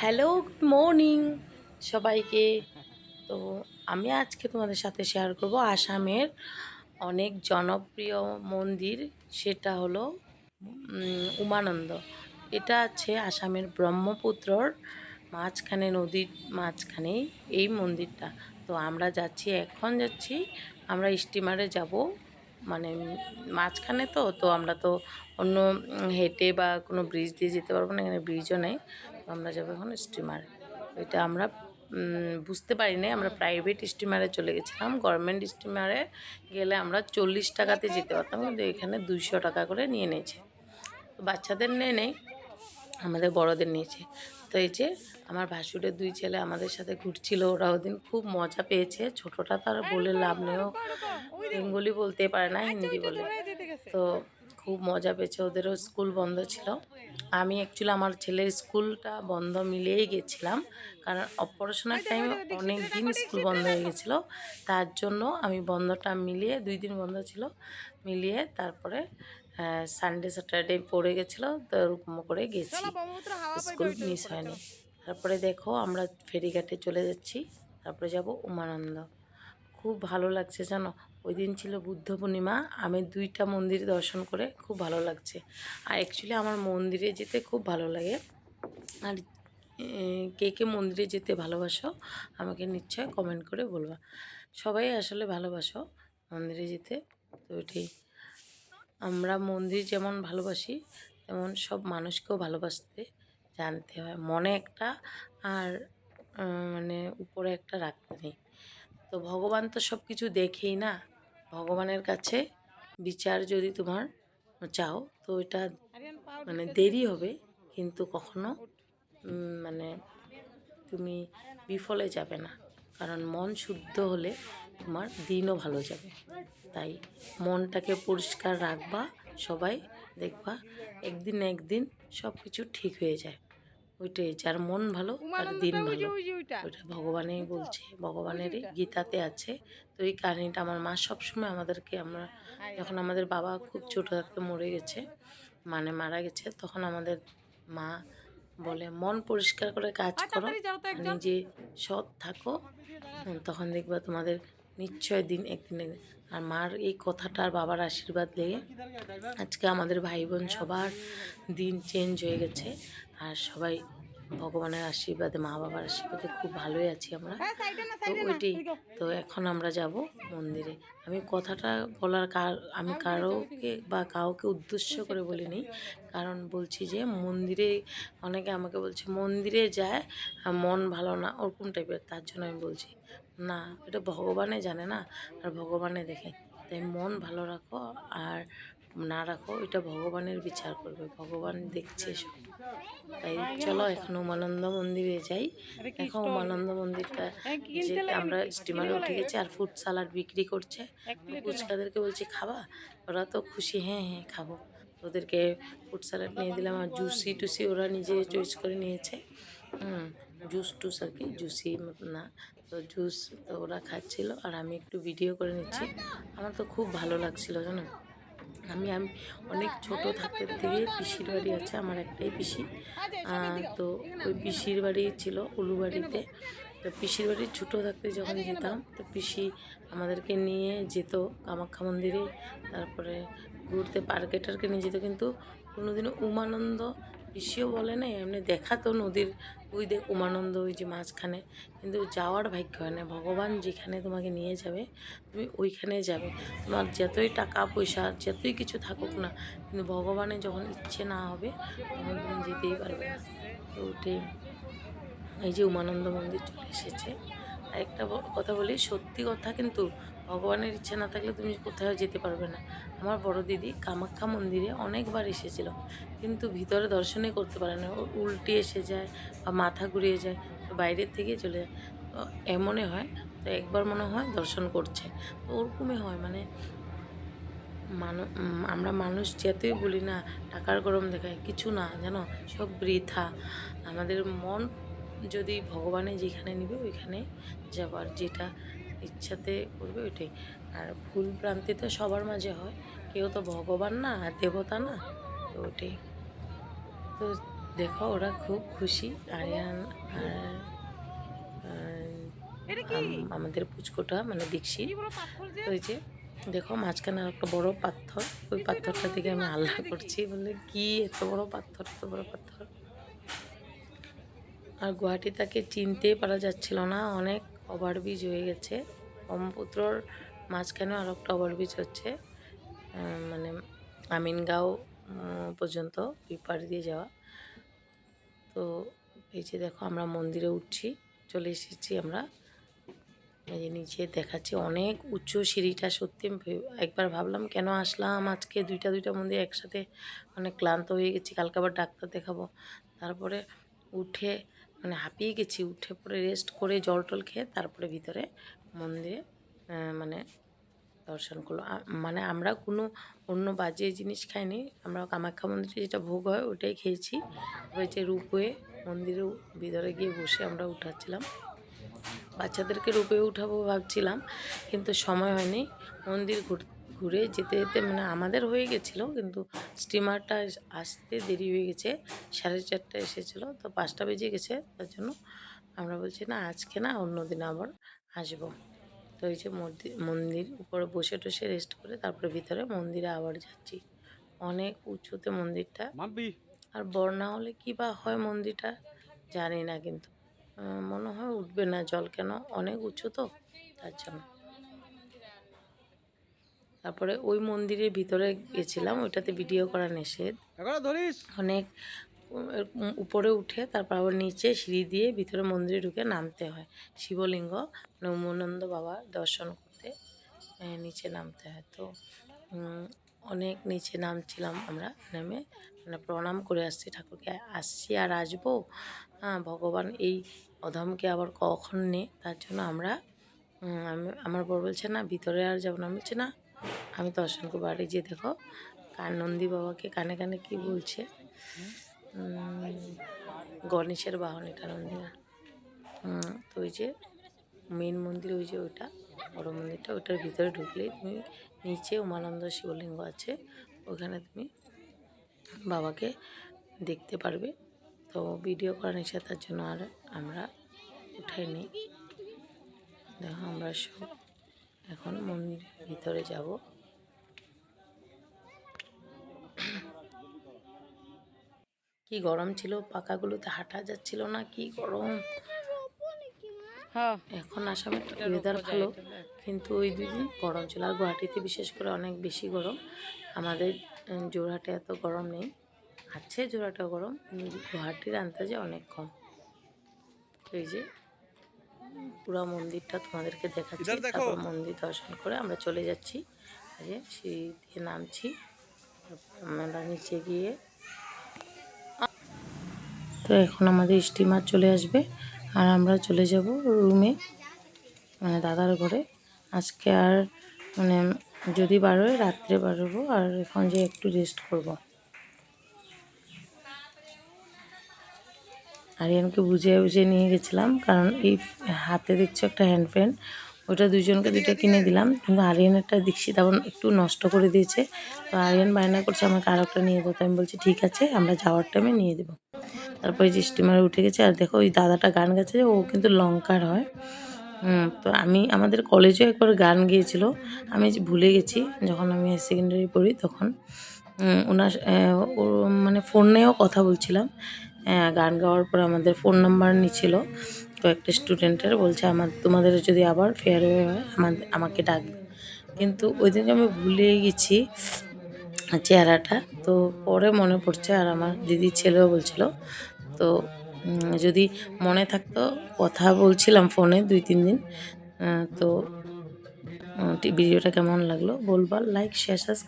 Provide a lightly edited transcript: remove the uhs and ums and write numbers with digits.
Hello, good morning সবাইকে। তো আমি আজকে তোমাদের সাথে শেয়ার করব আসামের অনেক জনপ্রিয় মন্দির, সেটা হলো উমানন্দ। এটা আছে আসামের ব্রহ্মপুত্রর মাঝখানে, নদীর মাঝখানেই এই মন্দিরটা। তো আমরা এখন যাচ্ছি আমরা স্টিমারে যাব, মানে মাঝখানে। তো আমরা তো অন্য হেঁটে বা কোনো ব্রিজ দিয়ে যেতে পারবো না, এখানে ব্রিজও নেই। তো আমরা যাবো এখন স্টিমারে। তো এটা আমরা বুঝতে পারি নাই, আমরা প্রাইভেট স্টিমারে চলে গেছিলাম। গভর্নমেন্ট স্টিমারে গেলে আমরা 40 টাকাতে যেতে পারতাম, কিন্তু এখানে 200 টাকা করে নিয়ে নিয়েছে। তো বাচ্চাদের নেই, আমাদের বড়দের নিয়েছে। তো এই যে আমার ভাসুরের 2 ছেলে আমাদের সাথে ঘুরছিল, ওরা ওদিন খুব মজা পেয়েছে। ছোটটা তার বলে লাভ নেই, ও বেঙ্গলি বলতে পারে না, হিন্দি বলে। তো খুব মজা পেয়েছে, ওদেরও স্কুল বন্ধ ছিল। আমি অ্যাকচুয়ালি আমার ছেলের স্কুলটা বন্ধ মিলিয়েই গেছিলাম, কারণ অপারেশনের টাইমে অনেক দিন স্কুল বন্ধ হয়ে গেছিলো। তার জন্য আমি বন্ধটা মিলিয়ে 2 দিন বন্ধ ছিল, মিলিয়ে তারপরে সানডে স্যাটারডে পড়ে গেছিলো, তো ওরকম করে গেছি, স্কুল মিস হয়নি। তারপরে দেখো আমরা ফেরিঘাটে চলে যাচ্ছি, তারপরে যাব উমানন্দ। খুব ভালো লাগছে জানো, ওই দিন ছিল বুদ্ধ পূর্ণিমা। আমি 2টা মন্দির দর্শন করে খুব ভালো লাগছে। আর অ্যাকচুয়ালি আমার মন্দিরে যেতে খুব ভালো লাগে। আর কে কে মন্দিরে যেতে ভালোবাসো আমাকে নিশ্চয় কমেন্ট করে বলবা। সবাই আসলে ভালোবাসো মন্দিরে যেতে। তো এটাই, আমরা মন্দির যেমন ভালোবাসি তেমন সব মানুষকেও ভালোবাসতে জানতে হয়। মনে একটা আর মানে উপরে একটা রাখতে নেই। তো ভগবান তো সব কিছু দেখেই না, ভগবানের কাছে বিচার যদি তোমার চাও তো এটা মানে দেরি হবে, কিন্তু কখনো মানে তুমি বিফলে যাবে না। কারণ মন শুদ্ধ হলে তোমার দিনও ভালো যাবে। তাই মনটাকে পরিষ্কার রাখবা সবাই, দেখবা একদিন না একদিন সব কিছু ঠিক হয়ে যায়। ওইটাই, যার মন ভালো তার দিন ভালো, ওইটা ভগবানেই বলছে, ভগবানেরই গীতাতে আছে। তো এই কাহিনিটা আমার মা সবসময় আমাদেরকে, আমরা যখন আমাদের বাবা খুব ছোটো থাকতে মরে গেছে, মানে মারা গেছে, তখন আমাদের মা বলে মন পরিষ্কার করে কাজ করো, নিজে সৎ থাকো, তখন দেখবা তোমাদের নিশ্চয় দিন একদিন একদিন। আর মার এই কথাটা আর বাবার আশীর্বাদ লেগে আজকে আমাদের ভাই বোন সবার দিন চেঞ্জ হয়ে গেছে। আর সবাই ভগবানের আশীর্বাদে, মা বাবার আশীর্বাদে খুব ভালোই আছি আমরা। তো ওইটাই, তো এখন আমরা যাব মন্দিরে। আমি কথাটা বলার আমি কাউকে উদ্দেশ্য করে বলিনি, কারণ বলছি যে মন্দিরে অনেকে আমাকে বলছে মন্দিরে যায় মন ভালো না ওরকম টাইপের, তার জন্য আমি বলছি না, এটা ভগবানে জানে না আর ভগবানে দেখে। তাই মন ভালো রাখো আর না রাখো এটা ভগবানের বিচার করবে, ভগবান দেখছে সব। তাই চলো এখন উমানন্দ মন্দিরে যাই। দেখো উমানন্দ মন্দিরটা যেতে আমরা স্টিমারে উঠে গেছি, আর ফুড সালাড বিক্রি করছে। ফুচকাদেরকে বলছি খাবা, ওরা তো খুশি, হ্যাঁ হ্যাঁ খাবো। ওদেরকে ফুড সালাড নিয়ে দিলাম, আর জুসি টুসি ওরা নিজে চয়েস করে নিয়েছে। জুস টুস আর কি, জুসি না, তো জুস তো ওরা খাচ্ছিল আর আমি একটু ভিডিও করে নিচ্ছি। আমার তো খুব ভালো লাগছিল জানো। আমি অনেক ছোট থাকতে থেকে পিসির বাড়ি আছে, আমার একটাই পিসি। তো ওই পিসির বাড়ি ছিল উলুবাড়িতে। তো পিসির বাড়ি ছোটো থাকতে যখন যেতাম, তো পিসি আমাদেরকে নিয়ে যেত কামাখ্যা মন্দিরে, তারপরে ঘুরতে পার্কে টার্কে নিয়ে যেত। কিন্তু কোনোদিনও উমানন্দ পিসিও বলে না, এমনি দেখাতো নদীর ওই দেখ উমানন্দ ওই যে মাঝখানে, কিন্তু যাওয়ার ভাগ্য হয় না। ভগবান যেখানে তোমাকে নিয়ে যাবে তুমি ওইখানে যাবে। তোমার যতই টাকা পয়সা যতই কিছু থাকুক না, কিন্তু ভগবানের যখন ইচ্ছে না হবে তখন তুমি যেতেই পারবে না। তো ওটাই, এই যে উমানন্দ মন্দির চলে এসেছে। আর একটা কথা বলি, সত্যি কথা, কিন্তু ভগবানের ইচ্ছে না থাকলে তুমি কোথাও যেতে পারবে না। আমার বড় দিদি কামাখ্যা মন্দিরে অনেকবার এসেছিল, কিন্তু ভিতরে দর্শনই করতে পারে না, ও উল্টে এসে যায় বা মাথা ঘুরিয়ে যায়, তো বাইরের থেকে চলে যায়। তো এমনই হয়, তো একবার মনে হয় দর্শন করছে, তো ওরকমই হয়। মানে আমরা মানুষ যতই বলি না টাকার গরম দেখায়, কিছু না জানো, সব বৃথা। আমাদের মন যদি ভগবানে যেখানে নিবে ওইখানে যাবার, যেটা ইচ্ছাতে করবে ওইটাই। আর ভুল ভ্রান্তি তো সবার মাঝে হয়, কেউ তো ভগবান না, দেবতা না, তো ওটাই। তো দেখো ওরা খুব খুশি, আরিয়ান আর আমাদের পুচকোটা মানে দীক্ষিত। তো এই যে দেখো মাঝখানে আর একটা বড় পাথর, ওই পাথরটা থেকে আমি আল্লাহ করছি, বলে কি এত বড় পাথর, এত বড় পাথর। আর গুয়াহাটি তাকে চিনতেই পারা যাচ্ছিল না, অনেক ওভারব্রিজ হয়ে গেছে। ব্রহ্মপুত্রর মাঝখানেও আর একটা ওভারব্রিজ হচ্ছে, মানে আমিনগাঁও পর্যন্ত ওই পাড় দিয়ে যাওয়া। তো এই যে দেখো আমরা মন্দিরে উঠছি, চলে এসেছি আমরা। এই যে নিচে দেখাচ্ছি অনেক উঁচু সিঁড়িটা, সত্যি একবার ভাবলাম কেন আসলাম আজকে, দুইটা মন্দির একসাথে, অনেক ক্লান্ত হয়ে গেছি, কালকে আবার ডাক্তার দেখাবো। তারপরে উঠে মানে হাঁপিয়ে গেছি, উঠে পরে রেস্ট করে জল টল খেয়ে তারপরে ভিতরে মন্দিরে মানে দর্শন করলো। মানে আমরা কোনো অন্য বাজে জিনিস খাইনি, আমরা কামাখ্যা মন্দিরে যেটা ভোগ হয় ওটাই খেয়েছি। ওই যে রূপওয়ে মন্দিরের ভিতরে গিয়ে বসে আমরা উঠাচ্ছিলাম, বাচ্চাদেরকে রূপে উঠাবো ভাবছিলাম, কিন্তু সময় হয়নি। মন্দির ঘুরে যেতে যেতে মানে আমাদের হয়ে গেছিলো, কিন্তু স্টিমারটা আসতে দেরি হয়ে গেছে, 4:30 এসেছিলো, তো 5টা বেজে গেছে। তার জন্য আমরা বলছি না আজকে না, অন্য দিন আবার আসবো। তো এই যে মন্দির উপরে বসে টসে রেস্ট করে তারপরে ভিতরে মন্দিরে আবার যাচ্ছি। অনেক উঁচুতে মন্দিরটা, আর বন্যা হলে কী বা হয় মন্দিরটা জানি না, কিন্তু মনে হয় উঠবে না জল, কেন অনেক উঁচু তো, তার জন্য। তারপরে ওই মন্দিরের ভিতরে গেছিলাম, ওইটাতে ভিডিও করা নিষেধ। অনেক উপরে উঠে তারপর আবার নিচে সিঁড়ি দিয়ে ভিতরে মন্দিরে ঢুকে নামতে হয়, শিবলিঙ্গ মানে উমানন্দ বাবা দর্শন করতে নিচে নামতে হয়। তো অনেক নিচে নামছিলাম আমরা, নেমে মানে প্রণাম করে আসছি ঠাকুরকে, আসছি আর আসবো, ভগবান এই অধমকে আবার কখন নে, তার জন্য আমরা আমার বর বলছে না ভিতরে আর যাবো না, আমি বলছি না আমি দর্শন করবো। আর এই যে দেখো নন্দী বাবাকে কানে কানে কি বলছে, গণেশের বাহন এটা, নন্দী না। তো ওই যে মেন মন্দির, ওই যে ওইটা বড় মন্দিরটা, ওইটার ভিতরে ঢুকলেই তুমি নিচে উমানন্দ শিবলিঙ্গ আছে, ওখানে তুমি বাবাকে দেখতে পারবে। তো ভিডিও করা নিষেধ, তার জন্য আর আমরা উঠাইনি। দেখো আমরা সব এখন মন্দিরের ভিতরে যাব। কি গরম ছিল, পাকাগুলোতে হাঁটা যাচ্ছিল না, কি গরম। এখন আসামের ওয়েদার ভালো, কিন্তু ওই 2 দিন গরম ছিল, আর গুয়াহাটিতে বিশেষ করে অনেক বেশি গরম। আমাদের যোরহাটে এত গরম নেই, আছে যোরহাটেও গরম, কিন্তু গুয়াহাটির আন্দাজে অনেক কম। এই যে পুরো মন্দিরটা তোমাদেরকে দেখাচ্ছি, তারপর মন্দির দর্শন করে আমরা চলে যাচ্ছি। এই যে সিঁড়ি দিয়ে নামছি, আমরা নিচে গিয়ে, তো এখন আমাদের স্টিমার চলে আসবে আর আমরা চলে যাব রুমে, মানে দাদার ঘরে। আজকে আর মানে যদি বাড়োয় রাত্রে বাড়বো, আর এখন যে একটু রেস্ট করব। আরিয়ানকে বুঝিয়ে বুঝিয়ে নিয়ে গেছিলাম, কারণ এই হাতে দেখছো একটা হ্যান্ড ফ্যান, ওইটা দুজনকে 2টা কিনে দিলাম, কিন্তু আরিয়ানেরটা দীক্ষিত আবার একটু নষ্ট করে দিয়েছে। তো আরিয়ান বায়না করছে আমাকে আর একটা নিয়ে দেবো, তো আমি বলছি ঠিক আছে আমরা যাওয়ার টাইমে নিয়ে দেবো। তারপরে যে স্টিমারে উঠে গেছে, আর দেখো ওই দাদাটা গান গাচ্ছে, ও কিন্তু লঙ্কার হয়। তো আমাদের কলেজেও একবার গান গিয়েছিল, আমি ভুলে গেছি, যখন আমি হায়ার সেকেন্ডারি পড়ি তখন ওনার মানে ফোনেও কথা বলছিলাম। গান গাওয়ার পর আমাদের ফোন নাম্বার নিচ্ছিল কয়েকটা স্টুডেন্টের, বলছে তোমাদের যদি আবার ফেয়ারওয়েল হয় আমাকে ডাকবে, কিন্তু ওই দিনকে আমি ভুলে গেছি চেহারাটা। তো পরে মনে পড়ছে, আর আমার দিদির ছেলেও বলছিল, তো যদি মনে থাকতো, কথা বলছিলাম ফোনে 2-3 দিন। তো ভিডিওটা কেমন লাগলো বলবা, লাইক শেয়ার সাবস্ক্রাইব।